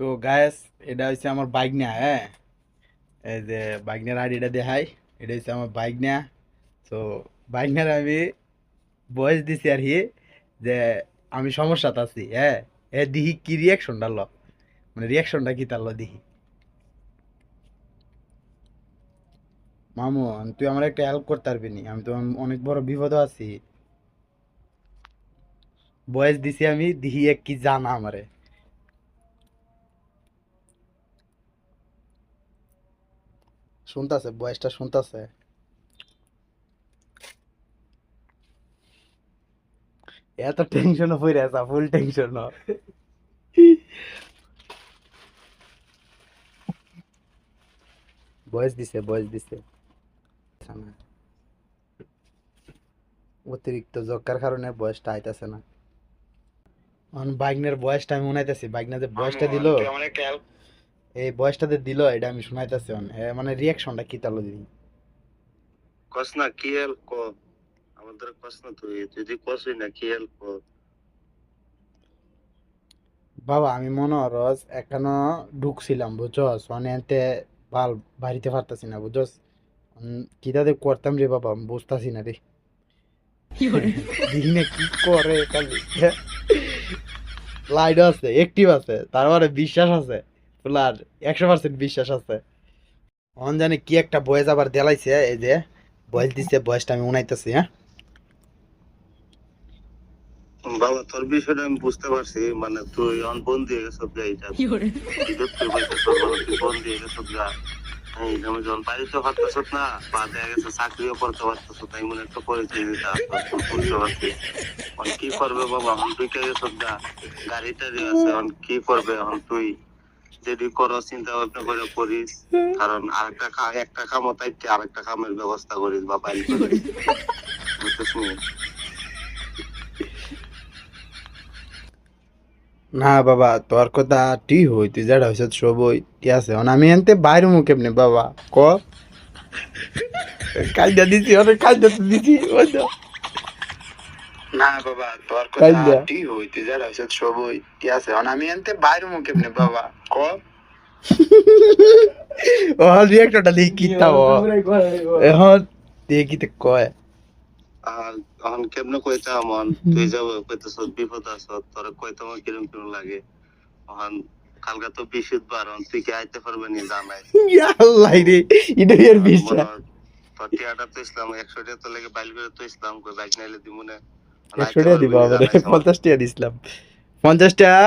So guys, এটা হচ্ছে আমার বাইক না। হ্যাঁ, এই যে বাইকনার আইডিটা দেখাই, এটা হচ্ছে আমার বাইক না। তো বাইকনার আমি ভয়েস দিছি আর কি, যে আমি সমস্যাতে আছি। হ্যাঁ, এ দিহি কি রিয়াকশনটা ল, মানে রিয়াকশনটা কি তার ল দিহি। মামু, তুই আমার একটা হেল্প করতে পারবি নি? আমি তো অনেক বড় বিপদ আছি। ভয়েস দিছি আমি, দিহি এক কি জানা আমারে। শুনতাছে, ভয়েসটা শুনতাছে। এত টেনশন পড়ে আছে, ফুল টেনশন। ভয়েস দিছে, ভয়েস দিছে। অতিরিক্ত জকার কারণে বয়সটা আইতাছে না। এখন বাইকনের বয়সটা আমি শুনাইতেছি, বাইকনা যে বয়সটা দিল, এই বয়সটাতে দিল, এটা আমি শুনাইতেছি। মানে রিয়াকশনটা কি তালো দিদি। কস না কি হেল্প কর, আমাদের কস না, তুই যদি কসই না কি হেল্প কর। বাবা, আমি মনে রস এখনো ঢুকছিলাম, বুঝছস? মানে এতে বাল বাড়িতে পারতাছি না, বুঝছস? কিতাতে করতাম রে বাবা, আমি বুঝতাছি না রে। দিনে কি করে খালি। লাইট আছে, অ্যাক্টিভ আছে, তারপরে বিশ্বাস আছে, ফুলার 100% বিশ্বাস আছে। অন জানে কি একটা বয়েস আবার দেলাইছে, এই যে বয়েস দিছে, বয়েসটা আমি উনাইতেছি। হ্যাঁ, বাবা তোর বিষয়টা আমি বুঝতে পারছি, মানে তুই অন বন্দি হয়ে গেছ গা, এটা বিদ্যুৎ তুই বলতেছ, মানে তুই বন্দি হয়ে গেছ গা। এই আমি যখন বাড়িতে পারতেছ না, বা দেখা গেছে চাকরিও করতে পারতেছ, তাই মনে একটা পরিচয় দিতে আসতো, বুঝতে পারছি। অন কি করবে বাবা, অন তুই কে গেছ গা, গাড়ি টাড়ি আছে, অন কি করবে, অন তুই যদি করো চিন্তা ভাবনা করে করিস। কারণ একটা কামও তাইতে আরেকটা কামের ব্যবস্থা করিস বা বাইর করিস, বুঝতেছিস? না বাবা, তোর কথা ঠিক হই, তুই যেটা হয়েছে সবই ঠিক আছে। আমি এনতে বাইরে মুখ কেমনে বাবা, ক। কাইদা দিছি, অনেক কাইদা তো দিছি, ওই তো। না বাবা তোর কথা কাইদা ঠিক হই, তুই যেটা হয়েছে সবই ঠিক আছে। আমি এনতে বাইরে মুখ কেমনে বাবা, ক। ও রিয়েক্টরটা দেখি কি তাও এখন দেখি তো কয়। আর এখন কেমনে কইতাম, মন তুই যাব কইতেছ বিপদ আছ, তোর কইতাম কিরম কিরম লাগে। এখন কালকে তো বৃহস্পতিবার, তুই কি আইতে পারবে নি জানাই। আল্লাহ রে, এটা এর বিশ্বাস। তোর টিয়াটা তো ইসলাম 100 টাকা তো লেগে বাইল করে তো ইসলাম কই বাইক নাইলে দিমুনে 100 আইতে টাকা পারবে দিবা নি আমারে, জানাইছ আমার। 50 টাকা দিছিলাম। 50 টাকা